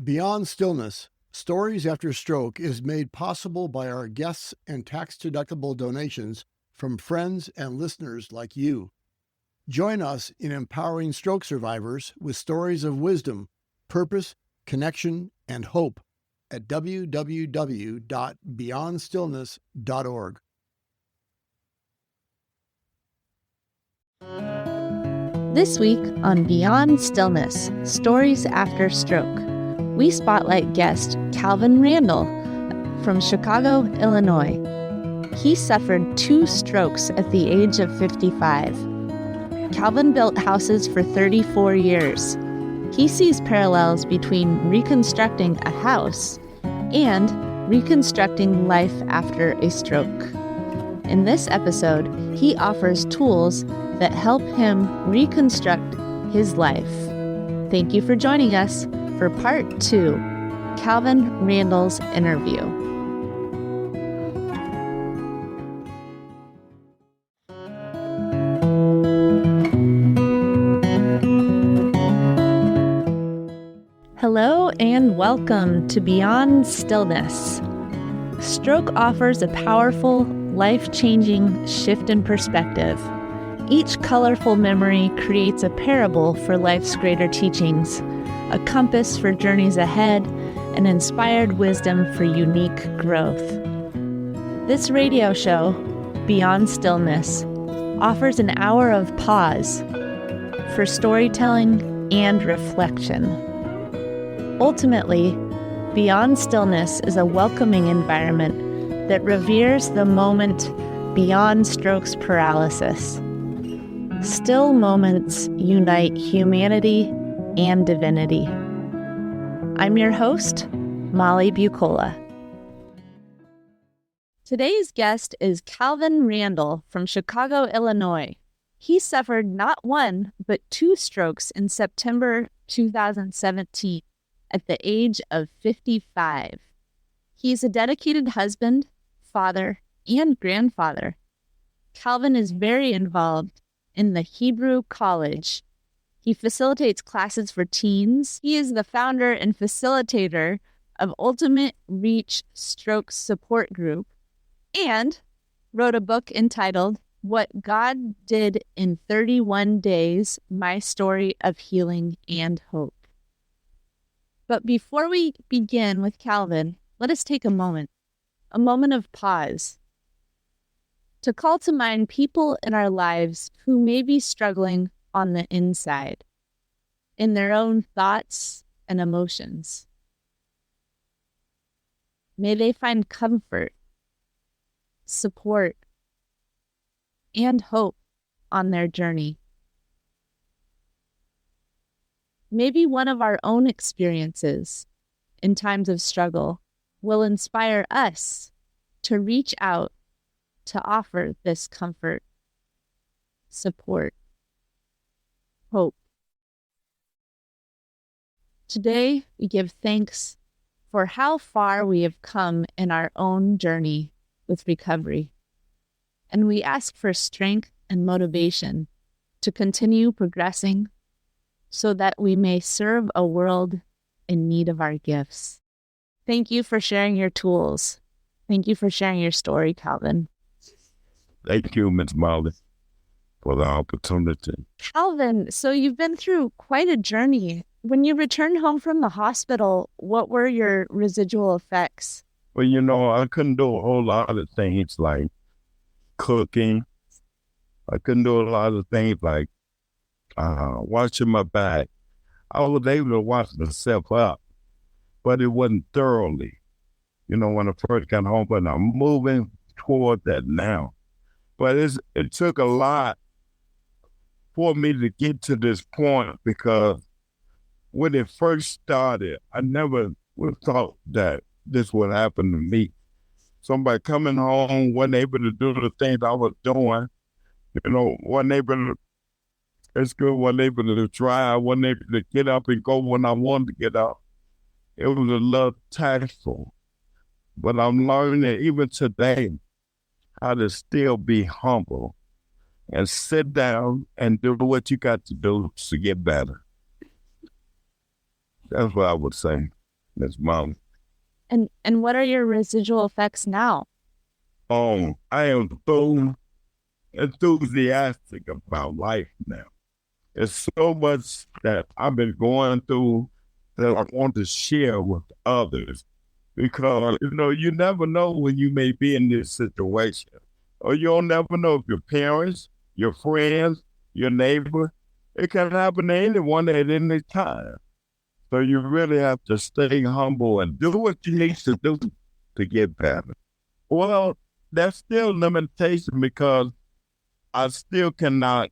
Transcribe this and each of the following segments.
Beyond Stillness, Stories After Stroke is made possible by our guests and tax-deductible donations from friends and listeners like you. Join us in empowering stroke survivors with stories of wisdom, purpose, connection, and hope at www.beyondstillness.org. This week on Beyond Stillness, Stories After Stroke, we spotlight guest Kalvin Randle from Chicago, Illinois. He suffered 2 strokes at the age of 55. Kalvin built houses for 34 years. He sees parallels between reconstructing a house and reconstructing life after a stroke. In this episode, he offers tools that help him reconstruct his life. Thank you for joining us for part 2, Kalvin Randle's interview. Hello and welcome to Beyond Stillness. Stroke offers a powerful, life-changing shift in perspective. Each colorful memory creates a parable for life's greater teachings, a compass for journeys ahead, and inspired wisdom for unique growth. This radio show, Beyond Stillness, offers an hour of pause for storytelling and reflection. Ultimately, Beyond Stillness is a welcoming environment that reveres the moment beyond stroke's paralysis. Still moments unite humanity and divinity. I'm your host, Molly Bucola. Today's guest is Kalvin Randle from Chicago, Illinois. He suffered not 1, but 2 strokes in September 2017 at the age of 55. He's a dedicated husband, father, and grandfather. Kalvin is very involved in the Hebrew College. He facilitates classes for teens. He is the founder and facilitator of Ultimate Reach Stroke Support Group and wrote a book entitled What God Did in 31 Days, My Story of Healing and Hope. But before we begin with Kalvin, let us take a moment of pause, to call to mind people in our lives who may be struggling on the inside, in their own thoughts and emotions. May they find comfort, support, and hope on their journey. Maybe one of our own experiences in times of struggle will inspire us to reach out to offer this comfort, support, hope. Today, we give thanks for how far we have come in our own journey with recovery, and we ask for strength and motivation to continue progressing so that we may serve a world in need of our gifts. Thank you for sharing your tools. Thank you for sharing your story, Kalvin. Thank you, Ms. Molly, for the opportunity. Kalvin, so you've been through quite a journey. When you returned home from the hospital, what were your residual effects? Well, I couldn't do a whole lot of things like cooking. I couldn't do a lot of things like washing my back. I was able to wash myself up, but it wasn't thoroughly, when I first got home, but I'm moving toward that now. But it took a lot for me to get to this point, because when it first started, I never would have thought that this would happen to me. Somebody coming home, wasn't able to do the things I was doing, wasn't able to, it's good, wasn't able to drive, wasn't able to get up and go when I wanted to get up. It was a little taxful. But I'm learning even today how to still be humble and sit down and do what you got to do to get better. That's what I would say. Miss Mom. And what are your residual effects now? I am so enthusiastic about life now. There's so much that I've been going through that I want to share with others. Because, you never know when you may be in this situation. Or you'll never know if your parents, your friends, your neighbor, it can happen to anyone at any time. So you really have to stay humble and do what you need to do to get better. Well, that's still a limitation because I still cannot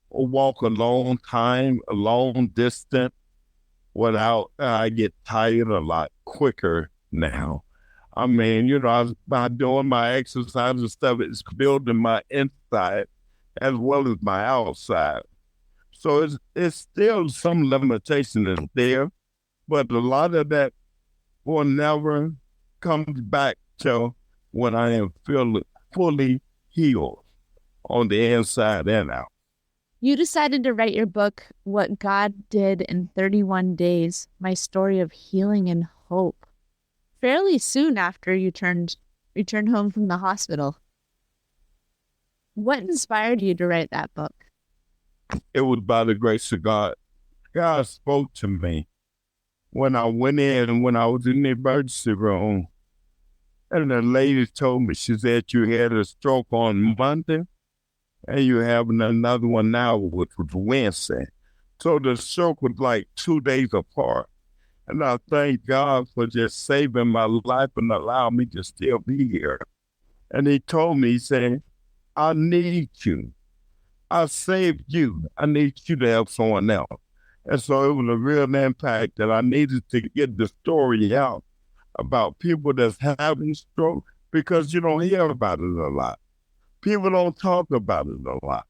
walk a long time, a long distance without, I get tired a lot quicker now. I mean, by doing my exercise and stuff, it's building my inside as well as my outside. So it's still some limitation is there, but a lot of that will never come back till when I am fully healed on the inside and out. You decided to write your book, What God Did in 31 Days, My Story of Healing and Hope, fairly soon after you returned home from the hospital. What inspired you to write that book? It was by the grace of God. God spoke to me when I went in and when I was in the emergency room. And the lady told me, she said, you had a stroke on Monday and you're having another one now, which was Wednesday. So the stroke was like 2 days apart. And I thank God for just saving my life and allowing me to still be here. And he told me, he said, I need you. I saved you. I need you to help someone else. And so it was a real impact that I needed to get the story out about people that's having stroke because you don't hear about it a lot. People don't talk about it a lot.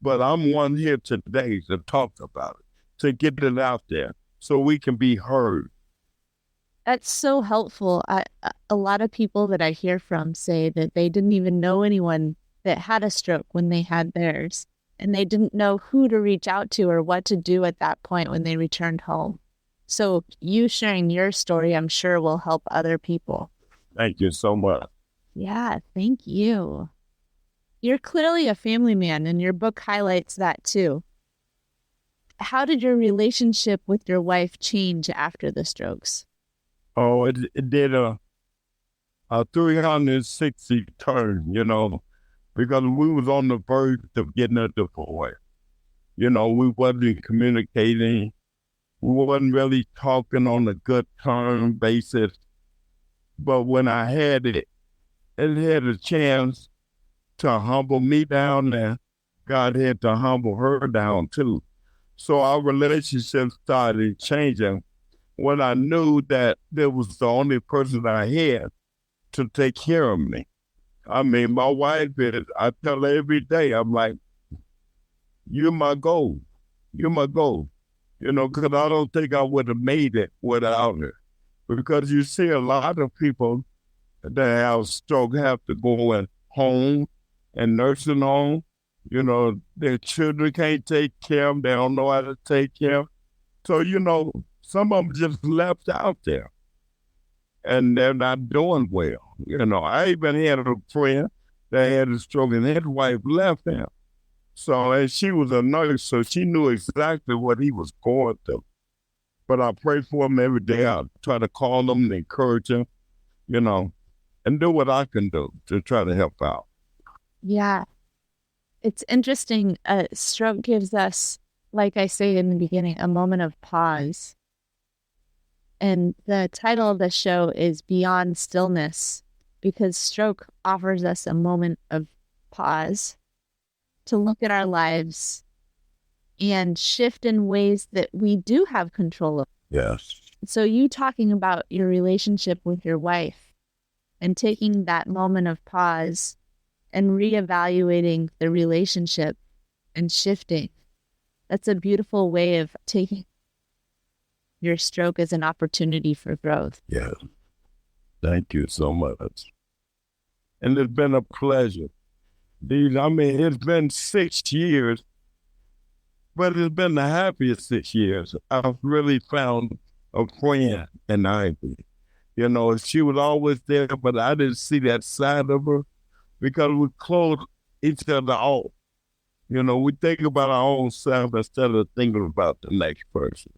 But I'm one here today to talk about it, to get it out there so we can be heard. That's so helpful. A lot of people that I hear from say that they didn't even know anyone that had a stroke when they had theirs, and they didn't know who to reach out to or what to do at that point when they returned home. So you sharing your story, I'm sure, will help other people. Thank you so much. Yeah, thank you. You're clearly a family man, and your book highlights that too. How did your relationship with your wife change after the strokes? Oh, it did a 360 turn, because we was on the verge of getting a divorce. We wasn't communicating. We wasn't really talking on a good term basis. But when I had it had a chance to humble me down there. God had to humble her down too. So our relationship started changing when I knew that there was the only person I had to take care of me. I mean, my wife is, I tell her every day, I'm like, you're my goal. You're my goal. Because I don't think I would have made it without her. Because you see a lot of people that have stroke have to go in home and nursing home. Their children can't take care of them. They don't know how to take care of them. So, some of them just left out there. And they're not doing well. I even had a friend that had a stroke and his wife left him. So, and she was a nurse, so she knew exactly what he was going through. But I pray for him every day. I try to call him and encourage him, and do what I can do to try to help out. Yeah. It's interesting. Stroke gives us, like I say in the beginning, a moment of pause. And the title of the show is Beyond Stillness, because stroke offers us a moment of pause to look at our lives and shift in ways that we do have control of. Yes. So you talking about your relationship with your wife and taking that moment of pause and reevaluating the relationship and shifting. That's a beautiful way of taking your stroke as an opportunity for growth. Yes. Thank you so much. And it's been a pleasure. It's been 6 years, but it's been the happiest 6 years. I've really found a friend and Ivy. You know, she was always there, but I didn't see that side of her because we closed each other off. You know, we think about our own self instead of thinking about the next person.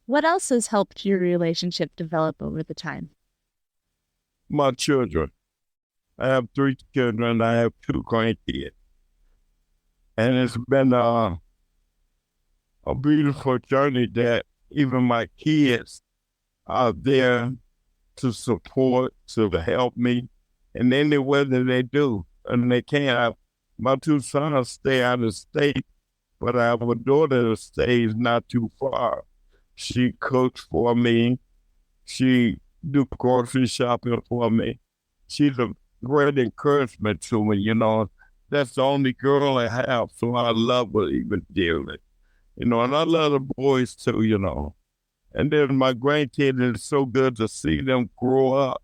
What else has helped your relationship develop over the time? My children. I have 3 children. I have 2 grandkids. And it's been a beautiful journey that even my kids are there to support, to help me in any way that they do. And they can. My 2 sons stay out of state, but I have a daughter that stays not too far. She cooks for me. She do grocery shopping for me. She's a great encouragement to me, you know. That's the only girl I have, so I love her even dearly. You know, and I love the boys too, you know. And then my grandkids, it's so good to see them grow up.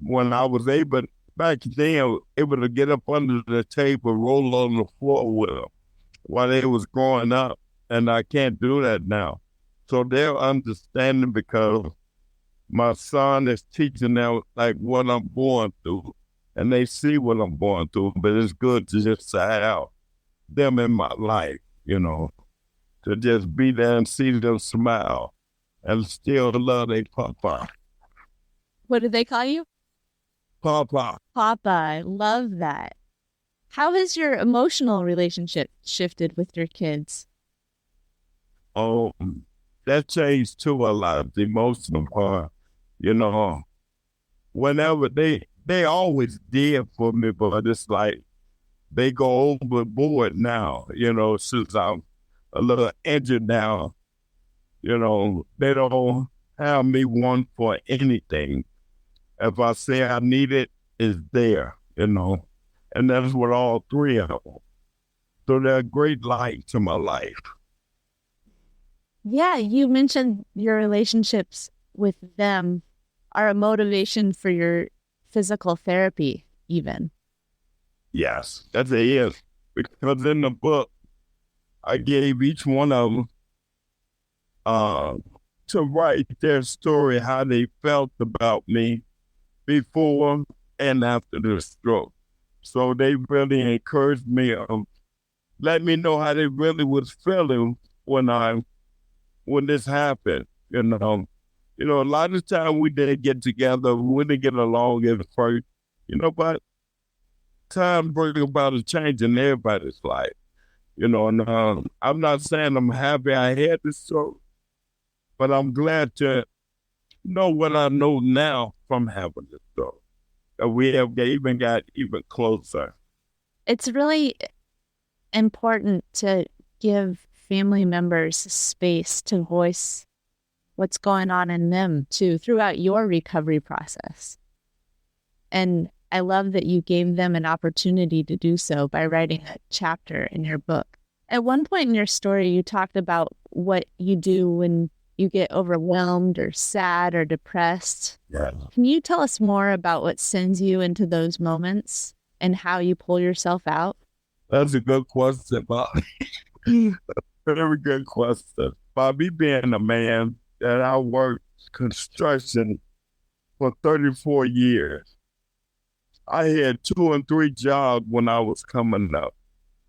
When I was able, back then, able to get up under the table, roll on the floor with them while they was growing up, and I can't do that now. So they're understanding because my son is teaching them like what I'm going through, and they see what I'm going through, but it's good to just have them in my life, you know, to just be there and see them smile and still love their papa. What do they call you? Papa. Papa. I love that. How has your emotional relationship shifted with your kids? Oh, that changed too a lot, the emotional part. You know, whenever they always did for me, but it's like they go overboard now, you know, since I'm a little injured now. You know, they don't have me one for anything. If I say I need it, it's there, you know. And that's what all 3 of them. So they're a great light to my life. Yeah, you mentioned your relationships with them are a motivation for your physical therapy, even. Yes, that's it is. Because in the book, I gave each one of them to write their story, how they felt about me before and after the stroke. So they really encouraged me, let me know how they really was feeling when this happened. You know, a lot of time we didn't get together, we didn't get along at first, you know, but time brings about a change in everybody's life. You know, and I'm not saying I'm happy I had this stroke, but I'm glad to know what I know now from having this stroke. That we have even got even closer. It's really important to give family members space to voice what's going on in them too throughout your recovery process. And I love that you gave them an opportunity to do so by writing a chapter in your book. At one point in your story, you talked about what you do when you get overwhelmed or sad or depressed. Yeah. Can you tell us more about what sends you into those moments and how you pull yourself out? That's a good question, Bobby. Very good question. Bobby, being a man that I worked construction for 34 years, I had 2 and 3 jobs when I was coming up,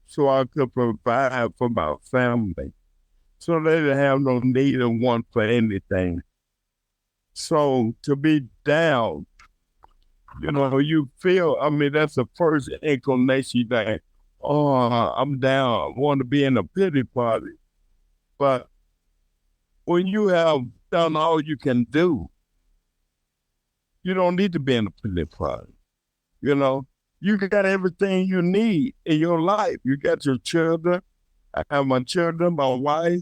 so I could provide for my family. So they didn't have no need or want for anything. So to be down, you know, you feel, I mean, that's the first inclination that, oh, I'm down, I want to be in a pity party. But when you have done all you can do, you don't need to be in a pity party. You know, you got everything you need in your life. You got your children. I have my children, my wife,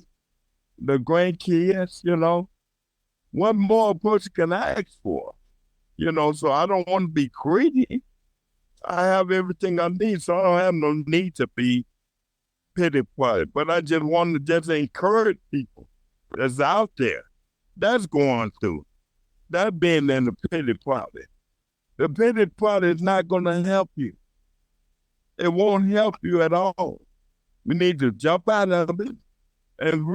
the grandkids, you know. What more a person can ask for? You know, so I don't want to be greedy. I have everything I need, so I don't have no need to be pity party. But I just want to just encourage people that's out there, that's going through, that being in the pity party. The pity party is not going to help you. It won't help you at all. We need to jump out of it and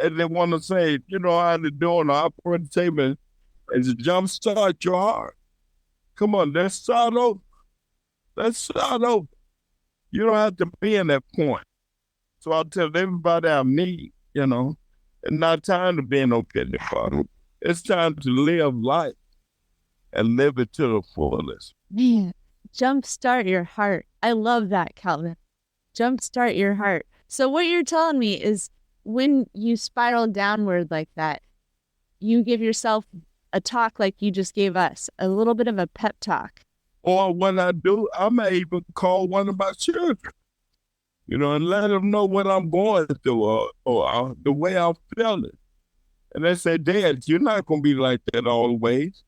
and they want to say, how they doing the operating table and to jumpstart your heart. Come on, let's start over. Let's start over. You don't have to be in that point. So I tell everybody I meet, it's not time to be in no pity party. It's time to live life and live it to the fullest. Man, jumpstart your heart. I love that, Kalvin. Jumpstart your heart. So what you're telling me is when you spiral downward like that, you give yourself a talk like you just gave us, a little bit of a pep talk. Or when I do, I may even call one of my children, and let them know what I'm going through or the way I'm feeling. And they say, Dad, you're not going to be like that always.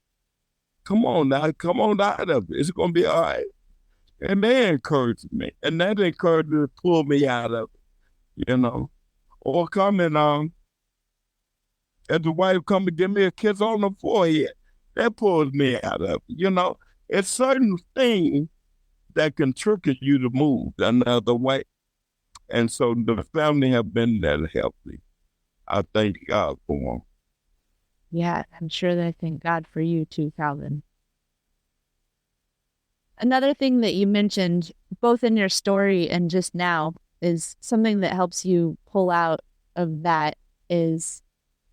Come on now, come on out of it. It's going to be all right. And they encourage me. And that encouraged to pull me out of it, Or coming as the wife come and give me a kiss on the forehead. That pulls me out of it, It's certain things that can trigger you to move another way. And so the family have been there to help me. I thank God for them. Yeah, I'm sure they thank God for you too, Kalvin. Another thing that you mentioned, both in your story and just now, is something that helps you pull out of that is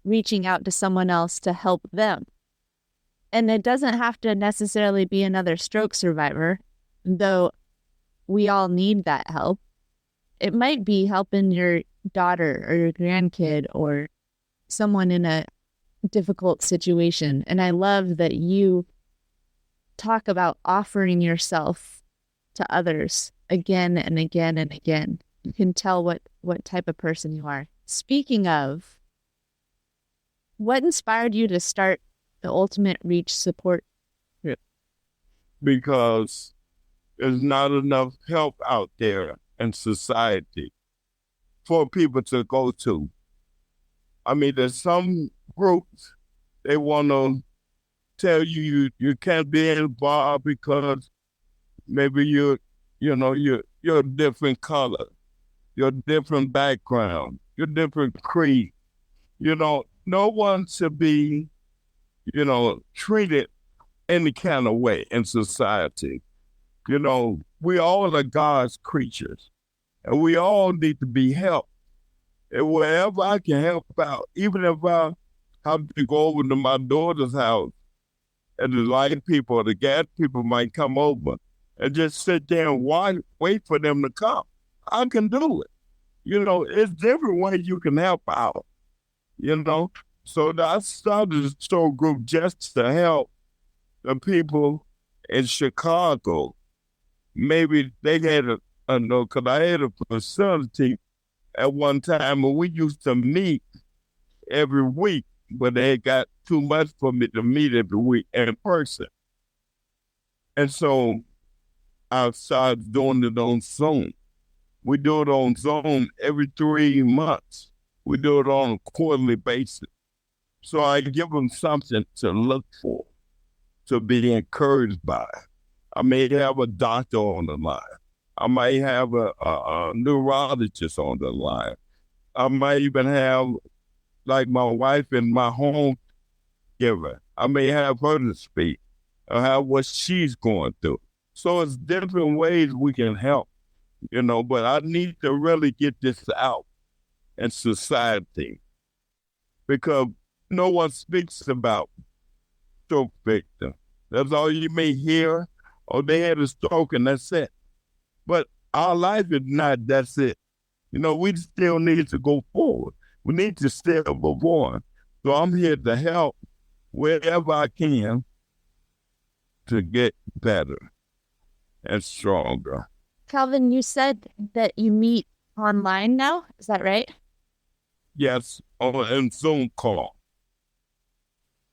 reaching out to someone else to help them. And it doesn't have to necessarily be another stroke survivor, though we all need that help. It might be helping your daughter or your grandkid or someone in a difficult situation. And I love that you talk about offering yourself to others again and again and again. You can tell what type of person you are. Speaking of, what inspired you to start the Ultimate Reach support group? Because there's not enough help out there in society for people to go to. I mean, there's some groups, they want to tell you can't be involved because maybe you're a different color, you're a different background, you're a different creed. No one should be, treated any kind of way in society. We all are God's creatures, and we all need to be helped. And wherever I can help out, even if I have to go over to my daughter's house, and the light people or the gas people might come over and just sit there and wait for them to come, I can do it. It's different ways you can help out, So I started a store group just to help the people in Chicago. Maybe they had because I had a facility at one time and we used to meet every week, but they got too much for me to meet every week in person. And so I started doing it on Zoom. We do it on Zoom every 3 months. We do it on a quarterly basis. So I give them something to look for, to be encouraged by. I may have a doctor on the line. I might have a neurologist on the line. I might even have, like my wife and my home giver. I may have her to speak or have what she's going through. So it's different ways we can help, but I need to really get this out in society because no one speaks about stroke victims. That's all you may hear, or they had a stroke and that's it. But our life is not, that's it. We still need to go forward. We need to still move on. So I'm here to help wherever I can to get better and stronger. Kalvin, you said that you meet online now. Is that right? Yes, on Zoom call.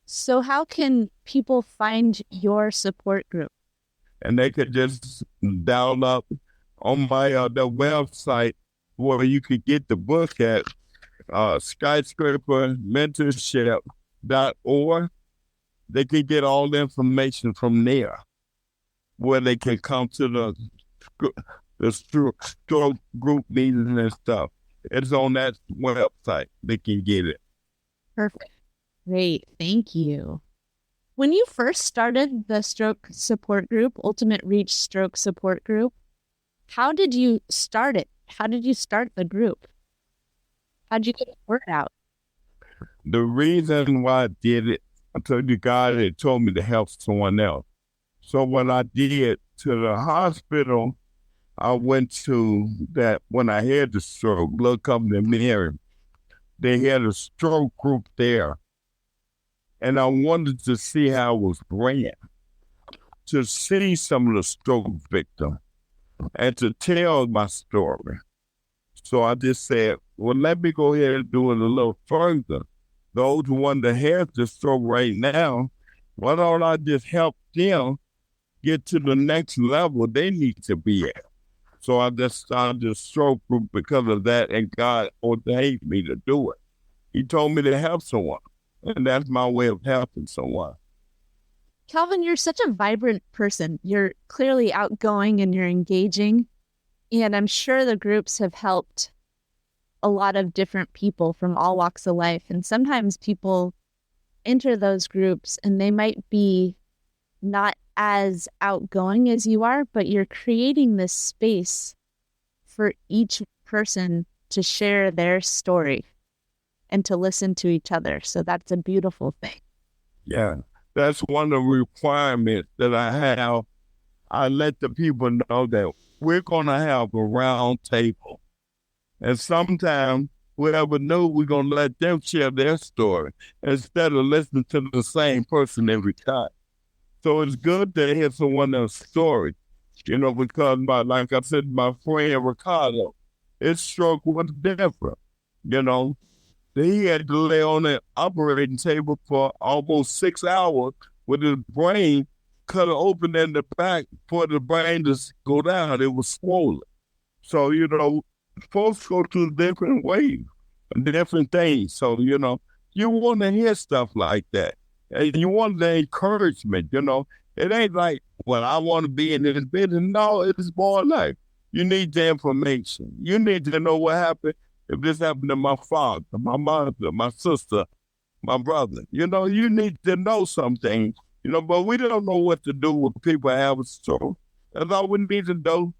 So how can people find your support group? And they could just download up on my the website where you could get the book at skyscrapermentorship.org. They can get all the information from there, where they can come to the stroke group meetings and stuff. It's on that website. They can get it. Perfect. Great. Thank you. When you first started the stroke support group, Ultimate Reach Stroke Support Group, how did you start it? How did you start the group? How did you get the word out? The reason why I did it, I told you God had told me to help someone else. So what I did to the hospital, I went to that when I had the stroke, look up in the mirror. They had a stroke group there. And I wanted to see how it was ran, to see some of the stroke victims and to tell my story. So I just said, well, let me go ahead and do it a little further. Those ones that have the stroke right now, why don't I just help them get to the next level they need to be at? So I just started the stroke group because of that, and God ordained me to do it. He told me to help someone, and that's my way of helping someone. Kalvin, you're such a vibrant person. You're clearly outgoing and you're engaging. And I'm sure the groups have helped a lot of different people from all walks of life. And sometimes people enter those groups and they might be not as outgoing as you are, but you're creating this space for each person to share their story and to listen to each other. So that's a beautiful thing. Yeah, that's one of the requirements that I have. I let the people know that we're going to have a round table. And sometimes whoever knows, we're going to let them share their story instead of listening to the same person every time. So it's good to hear someone else's story, because like I said, my friend Ricardo, his stroke was different, He had to lay on the operating table for almost 6 hours with his brain cut open in the back for the brain to go down. It was swollen. So, folks go through different ways, different things. So, you want to hear stuff like that. And you want the encouragement, It ain't like, well, I want to be in this business. No, it's more like you need the information. You need to know what happened. If this happened to my father, my mother, my sister, my brother, you need to know something, but we don't know what to do with people having stroke. That's all we need to do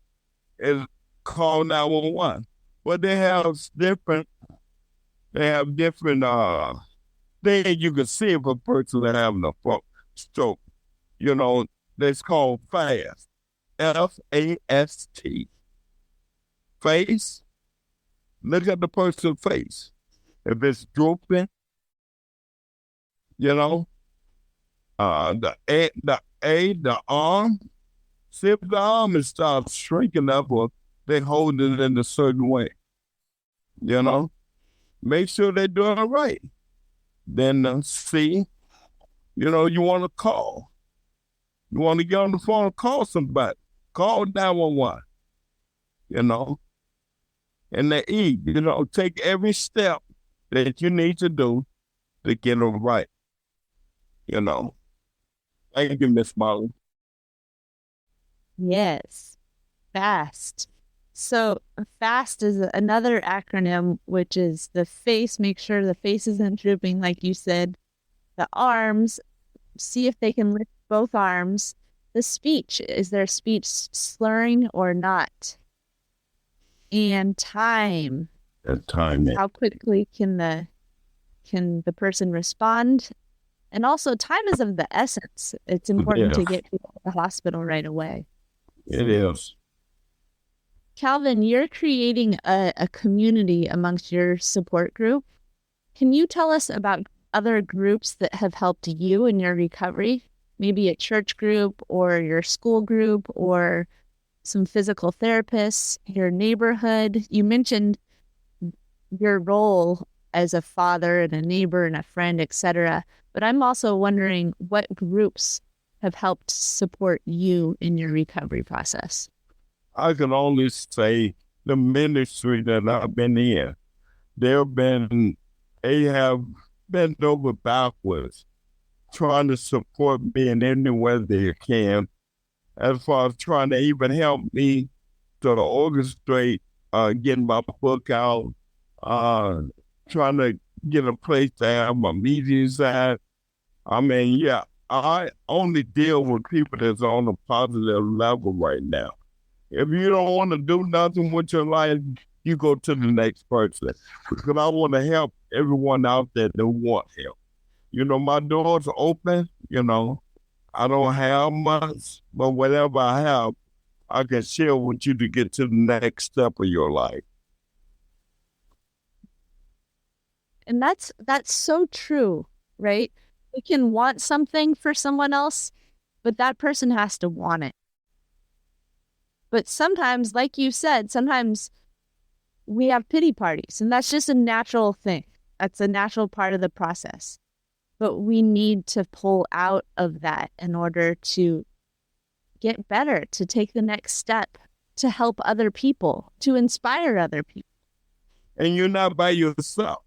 is call 911. But they have different things you can see if a person is having a stroke. That's called FAST, F-A-S-T. Face. Look at the person's face. If it's drooping, the arm, see if the arm is starts shrinking up or they hold it in a certain way. Make sure they're doing it right. Then C, you want to call. You want to get on the phone and call somebody. Call 911, And the E, take every step that you need to do to get it right. Thank you, Miss Molly. Yes, FAST. So FAST is another acronym, which is the face, make sure the face isn't drooping, like you said. The arms, see if they can lift both arms. The speech, is their speech slurring or not? And time. How quickly can the person respond? And also time is of the essence. It's important to get people to the hospital right away. It is. Kalvin, you're creating a community amongst your support group. Can you tell us about other groups that have helped you in your recovery? Maybe a church group or your school group or some physical therapists, your neighborhood. You mentioned your role as a father and a neighbor and a friend, etc. But I'm also wondering what groups have helped support you in your recovery process. I can only say the ministry that I've been in. They have bent over backwards, trying to support me in any way they can, as far as trying to even help me to orchestrate getting my book out, uh, trying to get a place to have my meetings at. I mean, yeah, I only deal with people that's on a positive level right now. If you don't want to do nothing with your life, you go to the next person. Because I want to help everyone out there that want help. You know, my door's open, you know. I don't have much, but whatever I have, I can share with you to get to the next step of your life. And that's so true, right? We can want something for someone else, but that person has to want it. But sometimes, like you said, sometimes we have pity parties, and that's just a natural thing. That's a natural part of the process. But we need to pull out of that in order to get better, to take the next step, to help other people, to inspire other people. And you're not by yourself.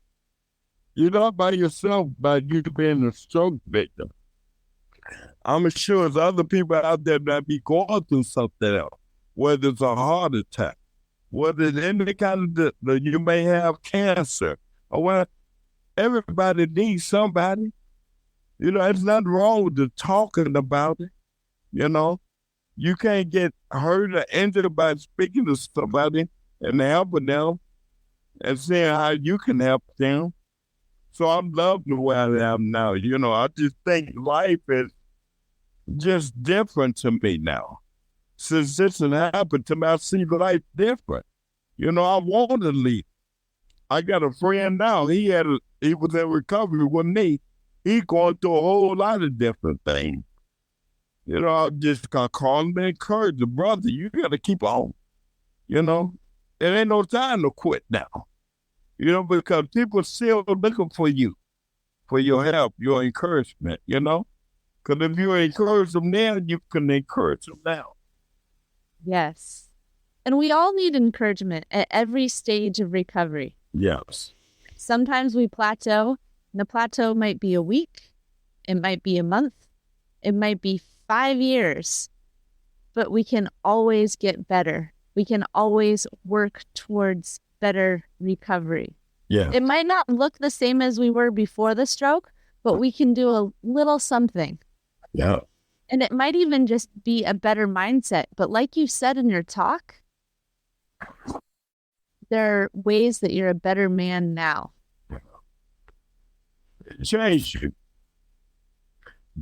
You're not by yourself by you being a stroke victim. I'm sure there's other people out there that be going through something else, whether it's a heart attack, whether it's any kind of, you may have cancer, or what. Everybody needs somebody. You know, there's nothing wrong with the talking about it. You know, you can't get hurt or injured by speaking to somebody and helping them and seeing how you can help them. So I love the way I am now. You know, I just think life is just different to me now. Since this has happened to me, I see life different. You know, I want to leave. I got a friend now. He was in recovery with me. He going through a whole lot of different things. You know, I just got called him and encouraged the brother, you got to keep on. You know, there ain't no time to quit now. You know, because people still looking for you, for your help, your encouragement, you know? Because if you encourage them now, you can encourage them now. Yes. And we all need encouragement at every stage of recovery. Yes. Sometimes we plateau, and the plateau might be a week, it might be a month, it might be 5 years, but we can always get better. We can always work towards better recovery. Yeah. It might not look the same as we were before the stroke, but we can do a little something. Yeah. And it might even just be a better mindset. But like you said in your talk, there are ways that you're a better man now. It changed you.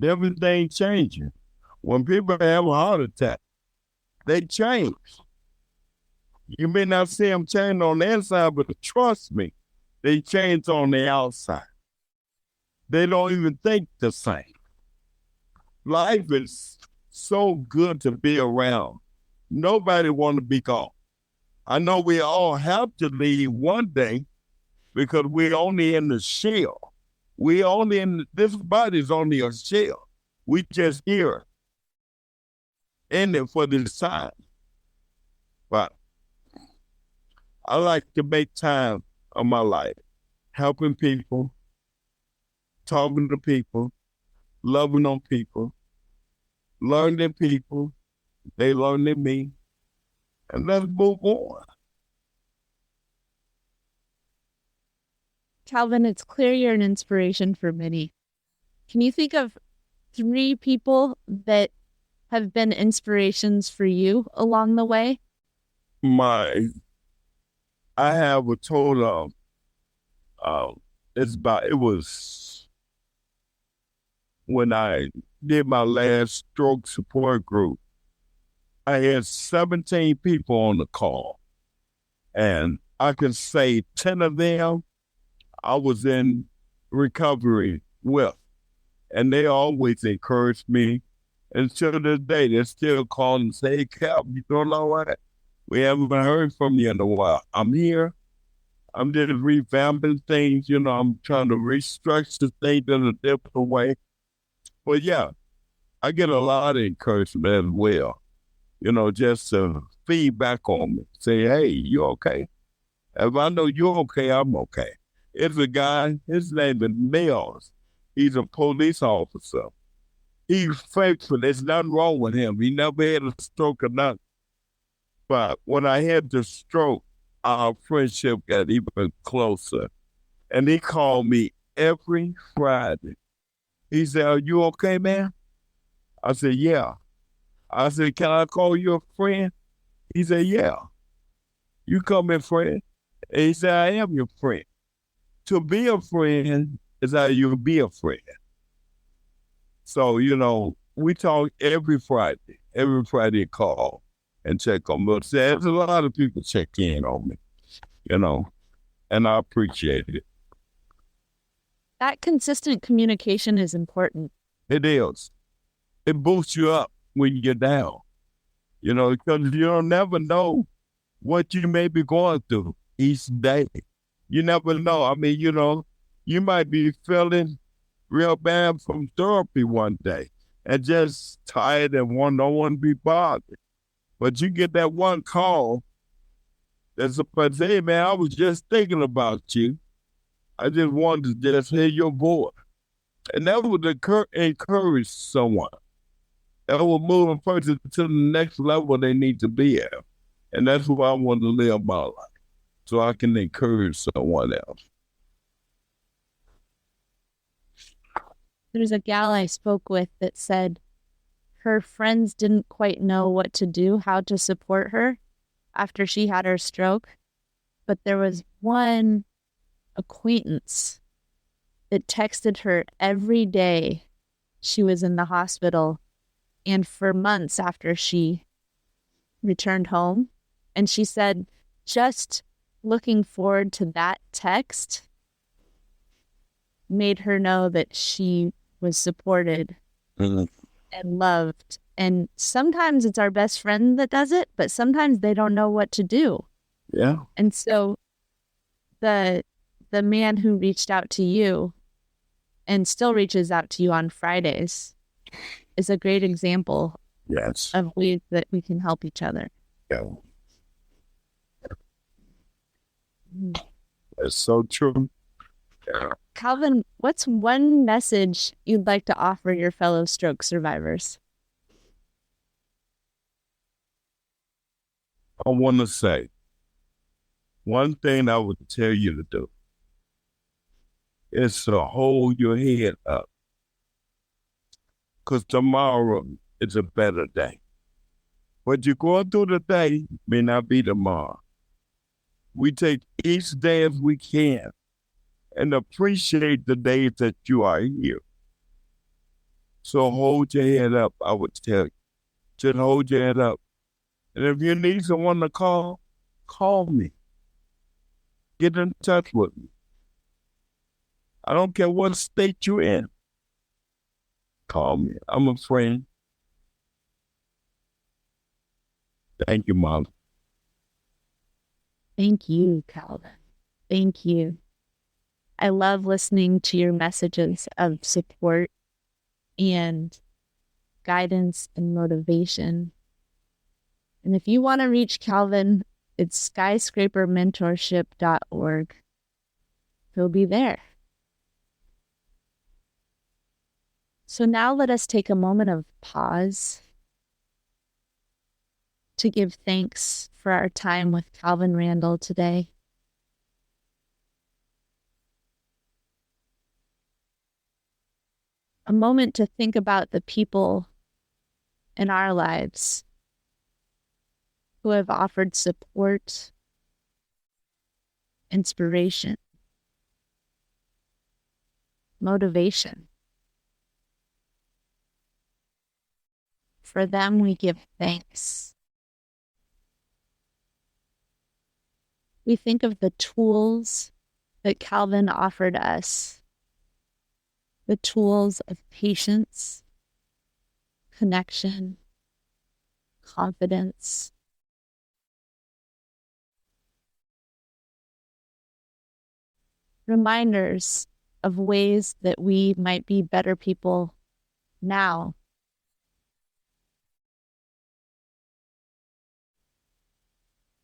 Everything changing. When people have a heart attack, they change. You may not see them change on the inside, but trust me, they change on the outside. They don't even think the same. Life is so good to be around. Nobody want to be gone. I know we all have to leave one day because we're only in the shell. This body's only a shell. We just here in it for this time. But I like to make time of my life, helping people, talking to people, loving on people, learning people, they learning me, and let's move on. Kalvin, it's clear you're an inspiration for many. Can you think of 3 people that have been inspirations for you along the way? I have a total of, it was when I did my last stroke support group, I had 17 people on the call. And I can say 10 of them I was in recovery with. And they always encouraged me. And to this day, they're still calling and say, hey, Cal, you doing all right? We haven't heard from you in a while. I'm here. I'm just revamping things. You know, I'm trying to restructure things in a different way. But yeah, I get a lot of encouragement as well. You know, just feedback on me. Say, hey, you okay? If I know you're okay, I'm okay. It's a guy, his name is Mills. He's a police officer. He's faithful. There's nothing wrong with him. He never had a stroke or nothing. But when I had the stroke, our friendship got even closer. And he called me every Friday. He said, "Are you okay, man?" I said, "Yeah." I said, "Can I call you a friend?" He said, "Yeah, you call me a friend." And he said, "I am your friend." To be a friend is how you be a friend. So, we talk every Friday. Every Friday call and check on me. There's a lot of people check in on me, and I appreciate it. That consistent communication is important. It is. It boosts you up when you're down, because you don't never know what you may be going through each day. You never know. I mean, you might be feeling real bad from therapy one day and just tired and don't want to be bothered. But you get that one call that's about, "Hey, man, I was just thinking about you. I just wanted to just hear your voice." And that would encourage someone. That will move a person to the next level they need to be at. And that's what I want to live my life, so I can encourage someone else. There's a gal I spoke with that said her friends didn't quite know what to do, how to support her after she had her stroke. But there was one acquaintance that texted her every day she was in the hospital and for months after she returned home. And she said just looking forward to that text made her know that she was supported and loved. And sometimes it's our best friend that does it, but sometimes they don't know what to do. Yeah. And so the man who reached out to you and still reaches out to you on Fridays is a great example Yes. of ways that we can help each other. Yeah. That's so true. Yeah. Kalvin, what's one message you'd like to offer your fellow stroke survivors? I want to say one thing I would tell you to do is to hold your head up, because tomorrow is a better day. What you're going through today may not be tomorrow. We take each day as we can and appreciate the days that you are here. So hold your head up, I would tell you. Just hold your head up. And if you need someone to call me. Get in touch with me. I don't care what state you're in. Call me. I'm a friend. Thank you, Mom. Thank you, Kalvin. Thank you. I love listening to your messages of support and guidance and motivation. And if you want to reach Kalvin, it's skyscrapermentorship.org. He'll be there. So now let us take a moment of pause to give thanks for our time with Kalvin Randle today. A moment to think about the people in our lives who have offered support, inspiration, motivation. For them, we give thanks. We think of the tools that Kalvin offered us, the tools of patience, connection, confidence. Reminders of ways that we might be better people now.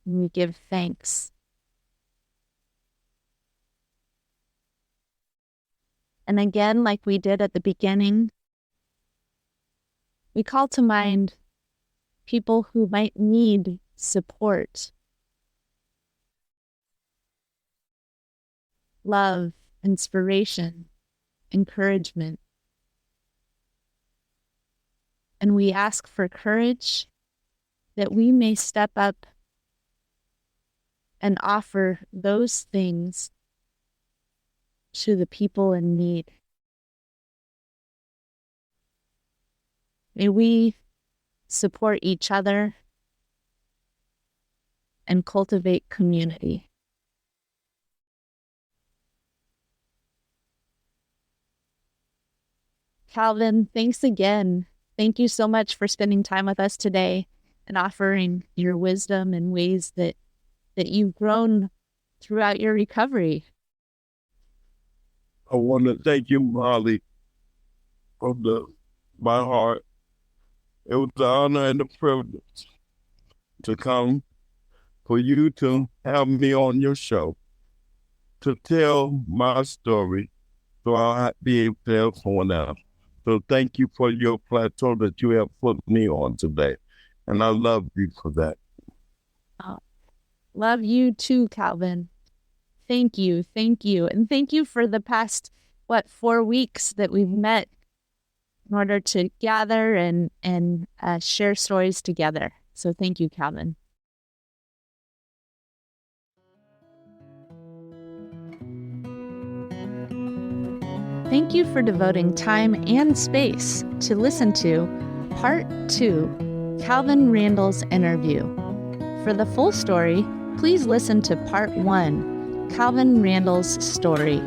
And we give thanks. And again, like we did at the beginning, we call to mind people who might need support, love, inspiration, encouragement. And we ask for courage that we may step up and offer those things to the people in need. May we support each other and cultivate community. Kalvin, thanks again. Thank you so much for spending time with us today and offering your wisdom and ways that you've grown throughout your recovery. I want to thank you, Molly, from my heart. It was an honor and a privilege to come for you to have me on your show to tell my story so I'll be able to help someone else. So thank you for your platform that you have put me on today. And I love you for that. Oh, love you too, Kalvin. Thank you. Thank you. And thank you for the past, 4 weeks that we've met in order to gather and share stories together. So thank you, Kalvin. Thank you for devoting time and space to listen to Part 2, Kalvin Randle's interview. For the full story, please listen to Part 1, Kalvin Randle's story.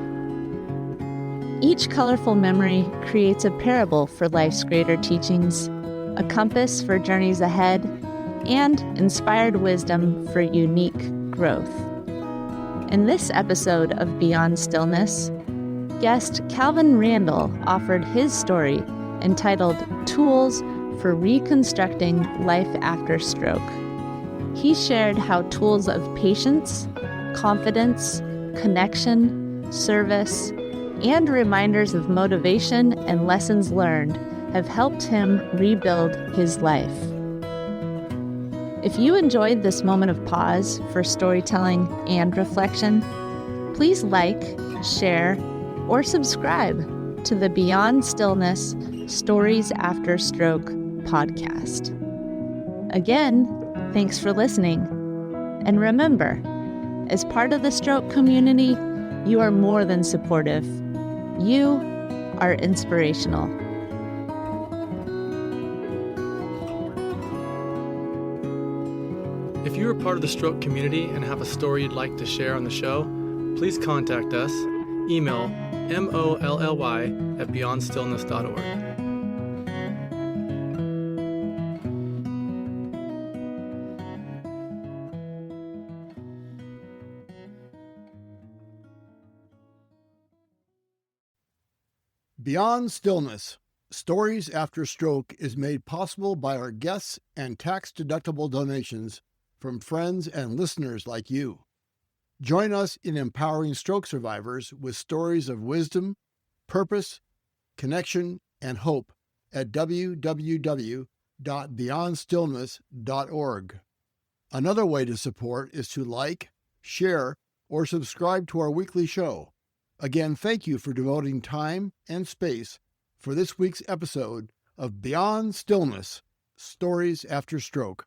Each colorful memory creates a parable for life's greater teachings, a compass for journeys ahead, and inspired wisdom for unique growth. In this episode of Beyond Stillness, guest Kalvin Randle offered his story entitled Tools for Reconstructing Life After Stroke. He shared how tools of patience, confidence, connection, service, and reminders of motivation and lessons learned have helped him rebuild his life. If you enjoyed this moment of pause for storytelling and reflection, please like, share, or subscribe to the Beyond Stillness Stories After Stroke podcast. Again, thanks for listening. And remember, as part of the stroke community, you are more than supportive. You are inspirational. If you are part of the stroke community and have a story you'd like to share on the show, please contact us. Email molly@beyondstillness.org. Beyond Stillness, Stories After Stroke is made possible by our guests and tax-deductible donations from friends and listeners like you. Join us in empowering stroke survivors with stories of wisdom, purpose, connection, and hope at www.beyondstillness.org. Another way to support is to like, share, or subscribe to our weekly show. Again, thank you for devoting time and space for this week's episode of Beyond Stillness, Stories After Stroke.